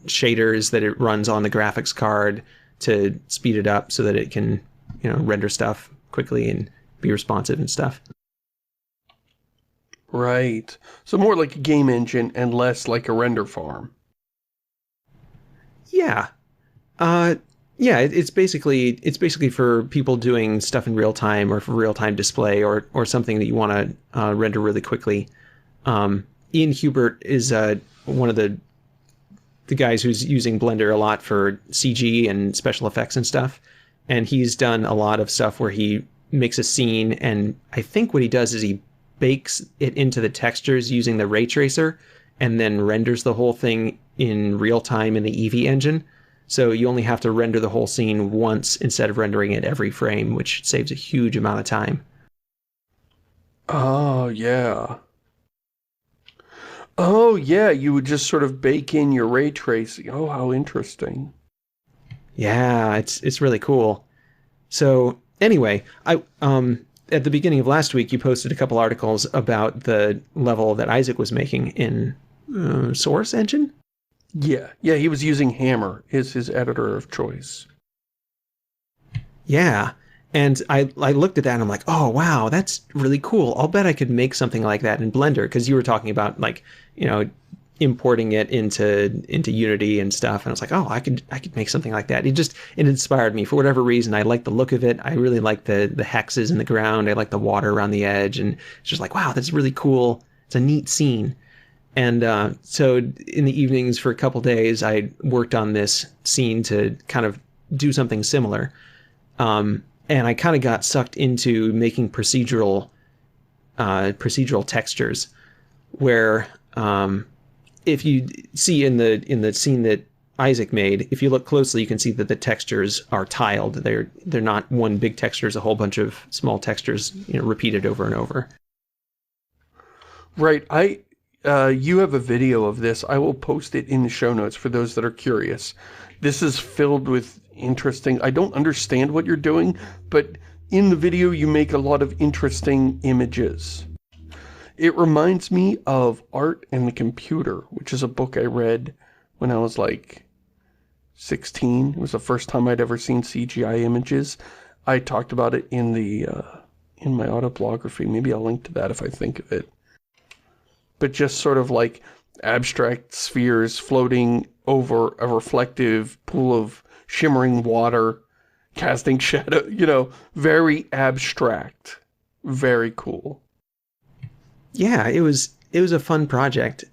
shaders that it runs on the graphics card to speed it up so that it can, you know, render stuff quickly and be responsive and stuff. Right. So more like a game engine and less like a render farm. Yeah. Yeah, it's basically for people doing stuff in real time or for real-time display or something that you want to render really quickly. Ian Hubert is one of the guys who's using Blender a lot for CG and special effects and stuff. And he's done a lot of stuff where he makes a scene, and I think what he does is he bakes it into the textures using the ray tracer and then renders the whole thing in real time in the Eevee engine. So you only have to render the whole scene once instead of rendering it every frame, which saves a huge amount of time. Oh, yeah. Oh, yeah, you would just sort of bake in your ray tracing. Oh, how interesting. Yeah, it's really cool. So anyway, at the beginning of last week, you posted a couple articles about the level that Isaac was making in Source Engine? Yeah, he was using Hammer, his editor of choice. Yeah, and I looked at that and I'm like, oh, wow, that's really cool. I'll bet I could make something like that in Blender, because you were talking about, like, you know, importing it into Unity and stuff, and I was like, oh, I could make something like that. It inspired me for whatever reason. I like the look of it. I really like the hexes in the ground. I like the water around the edge, and it's just like, wow, that's really cool. It's a neat scene. And so in the evenings for a couple days, I worked on this scene to kind of do something similar. And I kind of got sucked into making procedural textures, where if you see in the scene that Isaac made, if you look closely, you can see that the textures are tiled. They're not one big texture; it's a whole bunch of small textures, you know, repeated over and over. Right. You have a video of this. I will post it in the show notes for those that are curious. This is filled with interesting... I don't understand what you're doing, but in the video you make a lot of interesting images. It reminds me of Art and the Computer, which is a book I read when I was like 16. It was the first time I'd ever seen CGI images. I talked about it in the in my autobiography. Maybe I'll link to that if I think of it. But just sort of like abstract spheres floating over a reflective pool of shimmering water, casting shadow, you know, very abstract. Very cool. Yeah, it was a fun project.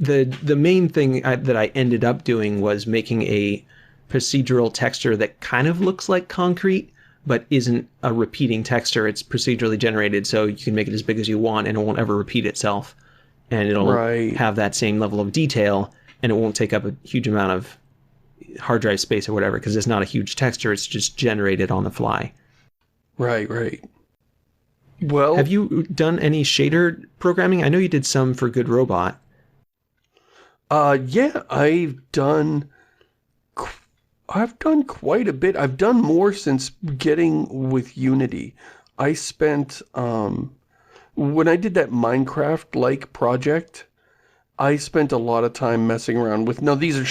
The main thing that I ended up doing was making a procedural texture that kind of looks like concrete, but isn't a repeating texture. It's procedurally generated, so you can make it as big as you want, and it won't ever repeat itself. And it'll have that same level of detail, and it won't take up a huge amount of hard drive space or whatever, because it's not a huge texture. It's just generated on the fly. Right, right. Well, have you done any shader programming? I know you did some for Good Robot. Yeah, I've done quite a bit. I've done more since getting with Unity. I spent, when I did that Minecraft-like project, I spent a lot of time messing around with, no, these are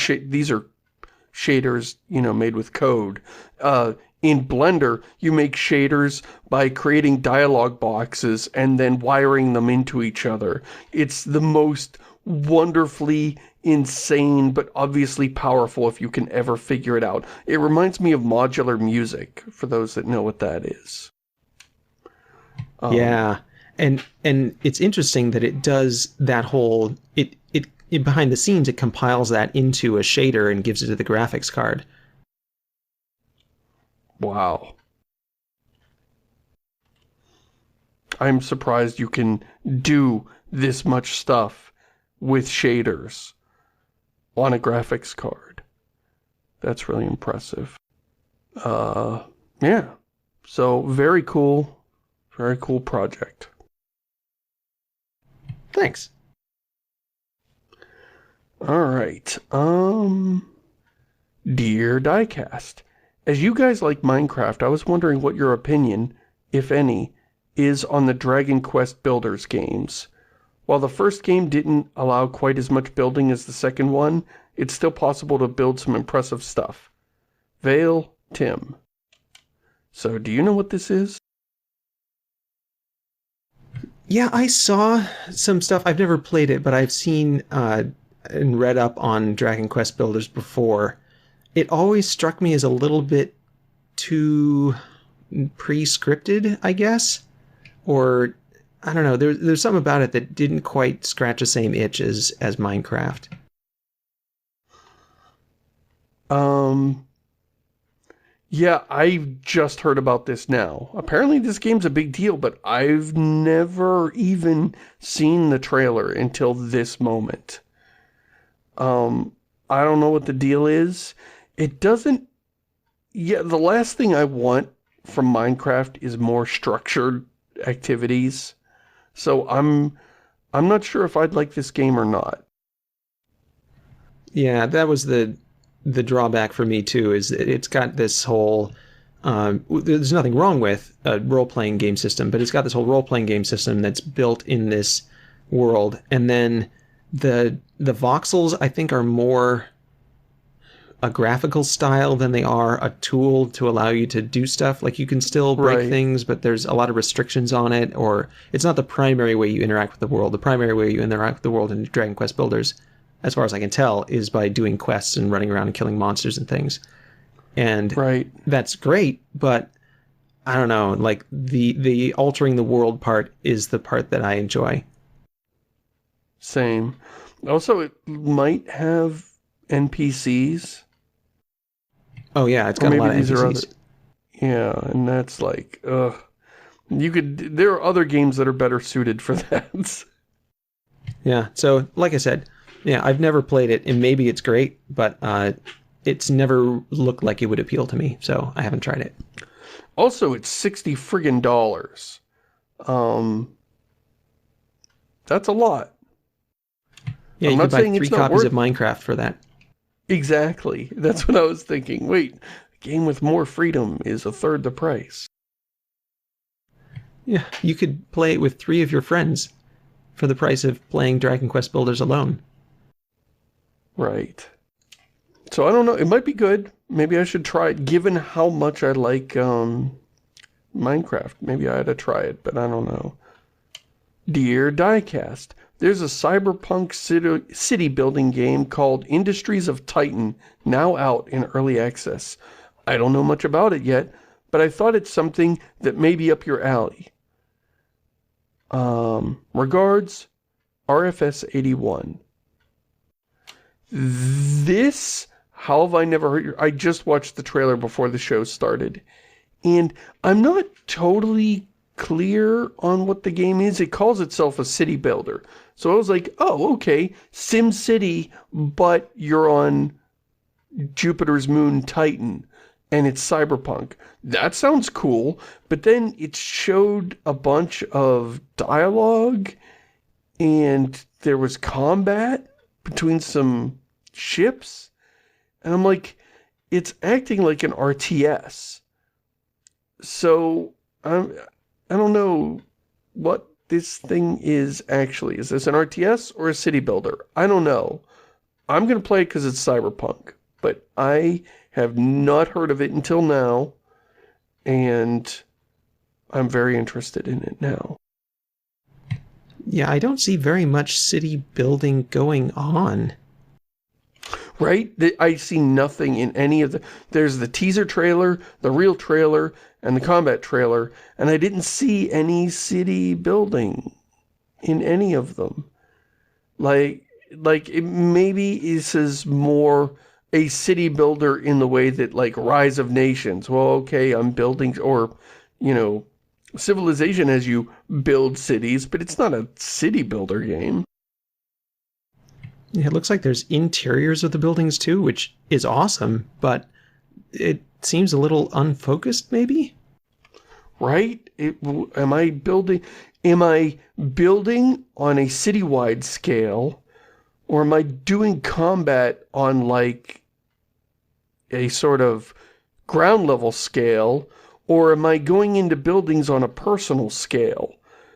shaders, you know, made with code. In Blender, you make shaders by creating dialog boxes and then wiring them into each other. It's the most wonderfully insane, but obviously powerful if you can ever figure it out. It reminds me of modular music, for those that know what that is. Yeah, and it's interesting that it does that whole, it behind the scenes, it compiles that into a shader and gives it to the graphics card. Wow. I'm surprised you can do this much stuff with shaders on a graphics card. That's really impressive. Yeah. So, very cool project. Thanks. Alright, Dear Diecast, as you guys like Minecraft, I was wondering what your opinion, if any, is on the Dragon Quest Builders games. While the first game didn't allow quite as much building as the second one, it's still possible to build some impressive stuff. Vale, Tim. So, do you know what this is? Yeah, I saw some stuff. I've never played it, but I've seen and read up on Dragon Quest Builders before. It always struck me as a little bit too pre-scripted, I guess. Or, I don't know, there's something about it that didn't quite scratch the same itch as Minecraft. Yeah, I've just heard about this now. Apparently this game's a big deal, but I've never even seen the trailer until this moment. I don't know what the deal is. It doesn't... Yeah, the last thing I want from Minecraft is more structured activities. So I'm not sure if I'd like this game or not. Yeah, that was the drawback for me too, is it's got this whole... there's nothing wrong with a role-playing game system, but it's got this whole role-playing game system that's built in this world. And then the voxels, I think, are more a graphical style than they are a tool to allow you to do stuff. Like, you can still break things, but there's a lot of restrictions on it, or it's not the primary way you interact with the world. The primary way you interact with the world in Dragon Quest Builders, as far as I can tell, is by doing quests and running around and killing monsters and things. And that's great, but I don't know, like, the altering the world part is the part that I enjoy. Same. Also, it might have NPCs. Oh yeah, it's got a lot of NPCs. Yeah, and that's like, there are other games that are better suited for that. Yeah, so, like I said, yeah, I've never played it, and maybe it's great, but it's never looked like it would appeal to me, so I haven't tried it. Also, it's $60 friggin' dollars. That's a lot. Yeah, you could buy 3 copies of Minecraft for that. Exactly. That's what I was thinking. Wait, a game with more freedom is a third the price. Yeah, you could play it with 3 of your friends for the price of playing Dragon Quest Builders alone. Right. So I don't know. It might be good. Maybe I should try it, given how much I like Minecraft. Maybe I ought to try it, but I don't know. Dear Diecast, there's a cyberpunk city building game called Industries of Titan, now out in early access. I don't know much about it yet, but I thought it's something that may be up your alley. Regards, RFS81. This, how have I never heard? I just watched the trailer before the show started, and I'm not totally clear on what the game is. It calls itself a city builder. So I was like, oh, okay, Sim City, but you're on Jupiter's moon Titan, and it's cyberpunk. That sounds cool, but then it showed a bunch of dialogue, and there was combat between some ships, and I'm like, it's acting like an RTS. So, I don't know what this thing is actually. Is this an RTS or a city builder? I don't know. I'm going to play it because it's cyberpunk, but I have not heard of it until now, and I'm very interested in it now. Yeah, I don't see very much city building going on. Right? I see nothing in any of the... There's the teaser trailer, the real trailer, and the combat trailer, and I didn't see any city building in any of them. Like maybe this is more a city builder in the way that, like, Rise of Nations. Well, okay, I'm building, or, you know, Civilization as you build cities, but it's not a city builder game. Yeah, it looks like there's interiors of the buildings too, which is awesome, but it seems a little unfocused, maybe? Right? Am I building on a citywide scale, or am I doing combat on, like, a sort of ground level scale, or am I going into buildings on a personal scale?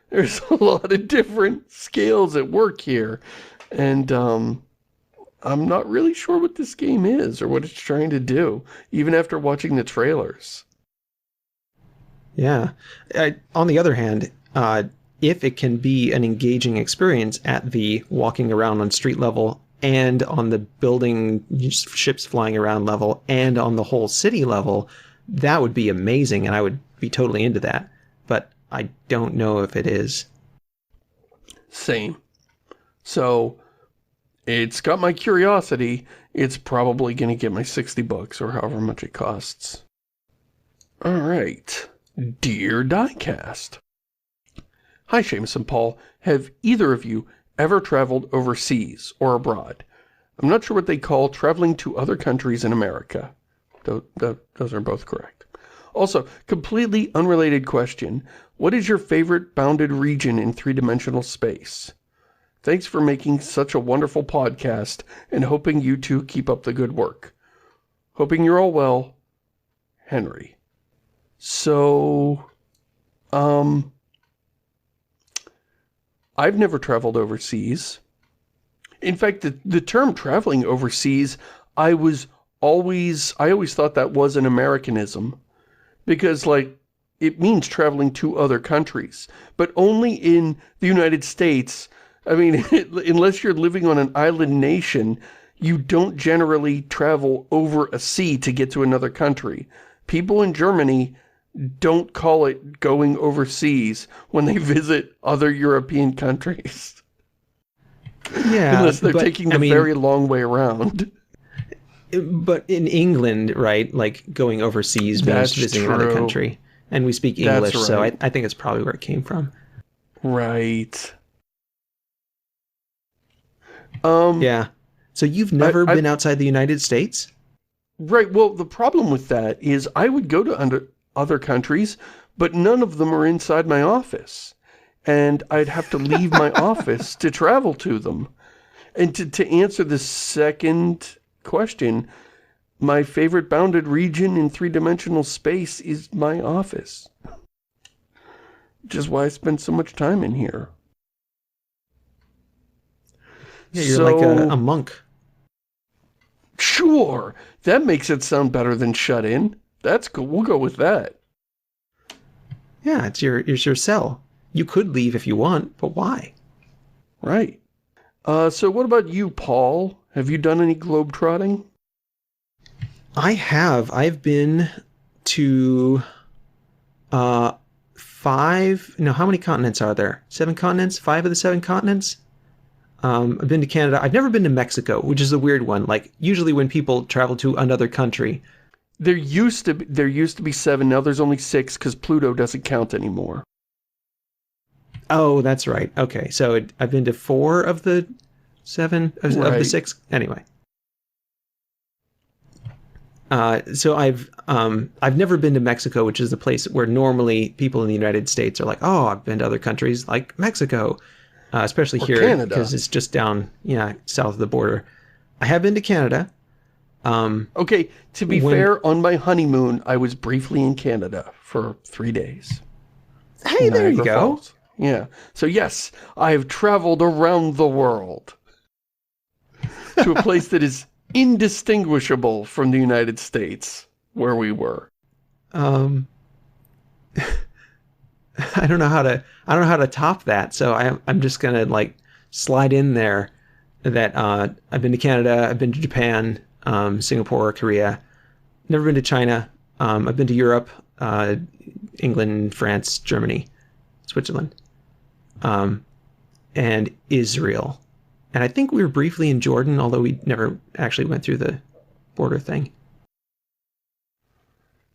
There's a lot of different scales at work here. And I'm not really sure what this game is or what it's trying to do, even after watching the trailers. Yeah. On the other hand, if it can be an engaging experience at the walking around on street level and on the building ships flying around level and on the whole city level, that would be amazing, and I would be totally into that. But I don't know if it is. Same. So, it's got my curiosity. It's probably going to get my $60 or however much it costs. Alright. Dear Diecast. Hi, Seamus and Paul. Have either of you ever traveled overseas or abroad? I'm not sure what they call traveling to other countries in America. Those are both correct. Also, completely unrelated question. What is your favorite bounded region in three-dimensional space? Thanks for making such a wonderful podcast, and hoping you two keep up the good work. Hoping you're all well, Henry. So, I've never traveled overseas. In fact, the term traveling overseas, I always thought that was an Americanism. Because, like, it means traveling to other countries. But only in the United States. I mean, unless you're living on an island nation, you don't generally travel over a sea to get to another country. People in Germany don't call it going overseas when they visit other European countries. Yeah, unless they're taking the very long way around. But in England, right, like going overseas means visiting another country. And we speak English, right. So I think it's probably where it came from. Right. Yeah. So you've never been outside the United States? Right. Well, the problem with that is I would go to other countries, but none of them are inside my office. And I'd have to leave my office to travel to them. And to answer the second question, my favorite bounded region in three-dimensional space is my office. Which is why I spend so much time in here. Yeah, you're like a monk. Sure. That makes it sound better than shut in. That's cool. We'll go with that. Yeah, it's your cell. You could leave if you want, but why? Right. So what about you, Paul? Have you done any globetrotting? I have. I've been to how many continents are there? 7 continents? 5 of the 7 continents? I've been to Canada. I've never been to Mexico, which is a weird one. Like, usually when people travel to another country... There used to be 7, now there's only 6 because Pluto doesn't count anymore. Oh, that's right. Okay, so I've been to 4 of the 7, of the 6. Anyway. So I've never been to Mexico, which is the place where normally people in the United States are like, oh, I've been to other countries like Mexico, especially or here because it's just down, south of the border. I have been to Canada. Okay, to be fair, on my honeymoon, I was briefly in Canada for 3 days. Hey, there you go. Falls. Yeah. So yes, I have traveled around the world to a place that is indistinguishable from the United States where we were. I don't know how to top that. So I'm just going to slide in there that I've been to Canada, I've been to Japan, Singapore, Korea. Never been to China. I've been to Europe, England, France, Germany, Switzerland, and Israel. And I think we were briefly in Jordan, although we never actually went through the border thing.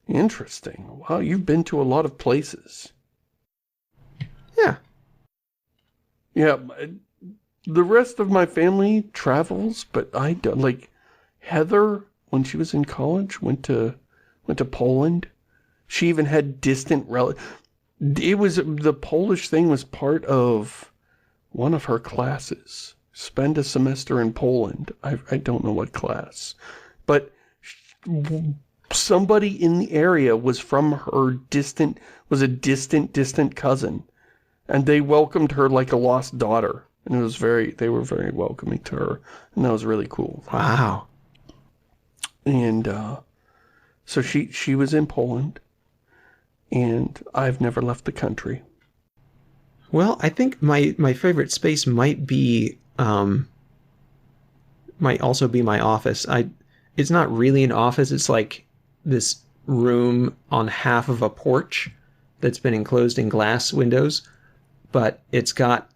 Interesting. Wow, you've been to a lot of places. Yeah. Yeah, the rest of my family travels, but I don't, like, Heather, when she was in college, went to Poland. She even had distant relatives. The Polish thing was part of one of her classes. Spend a semester in Poland. I don't know what class. But somebody in the area was from her was a distant cousin. And they welcomed her like a lost daughter. And they were very welcoming to her. And that was really cool. Wow. And so she was in Poland. And I've never left the country. Well, I think my favorite space might also be my office. It's not really an office. It's like this room on half of a porch that's been enclosed in glass windows, but it's got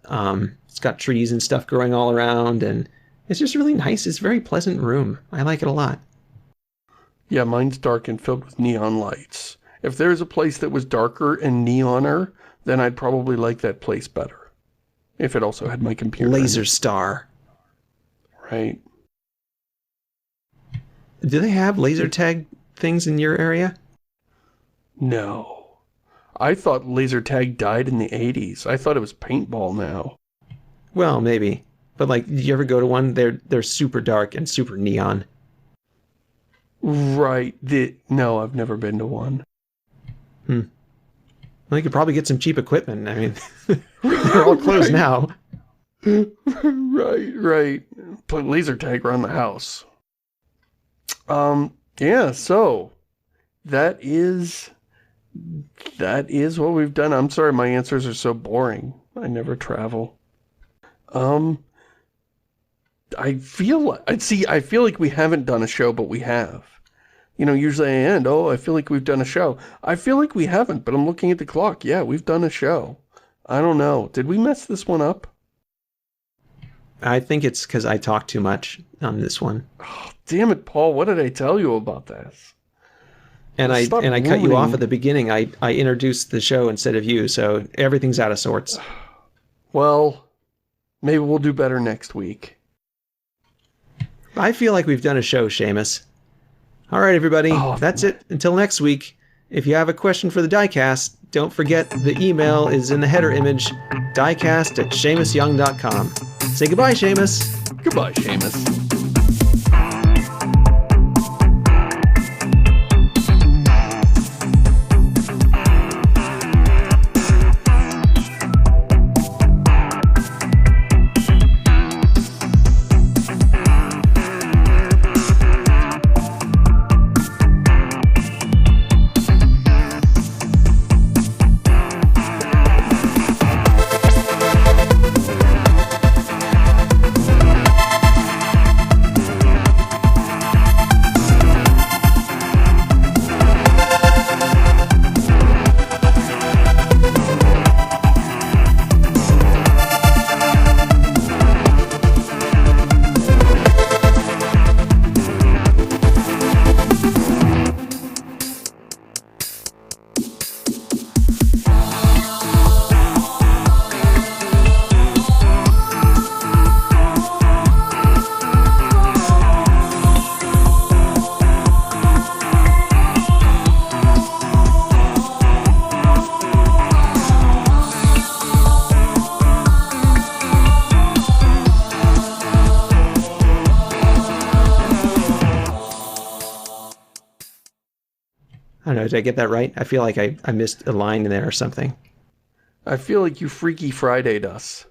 trees and stuff growing all around, and it's just really nice. It's a very pleasant room. I like it a lot. Yeah, mine's dark and filled with neon lights. If there's a place that was darker and neoner, then I'd probably like that place better. If it also had my computer. Laser Star. Right. Do they have laser tag things in your area? No. I thought laser tag died in the 80s. I thought it was paintball now. Well, maybe. But did you ever go to one? They're super dark and super neon. Right. No, I've never been to one. Well, you could probably get some cheap equipment. I mean, they're all closed now. Right. Put laser tag around the house. Yeah, so that is what we've done. I'm sorry my answers are so boring. I never travel. I feel like we haven't done a show, but we have. Usually I end, I feel like we've done a show. I feel like we haven't, but I'm looking at the clock. Yeah, we've done a show. I don't know. Did we mess this one up? I think it's because I talk too much on this one. Oh, damn it, Paul. What did I tell you about this? And I cut you off at the beginning. I introduced the show instead of you, so everything's out of sorts. Well, maybe we'll do better next week. I feel like we've done a show, Seamus. All right, everybody. That's it. Until next week. If you have a question for the Diecast, don't forget the email is in the header image, diecast@SeamusYoung.com. Say goodbye, Seamus. Goodbye, Seamus. I don't know, did I get that right? I feel like I missed a line in there or something. I feel like you Freaky Friday'd us.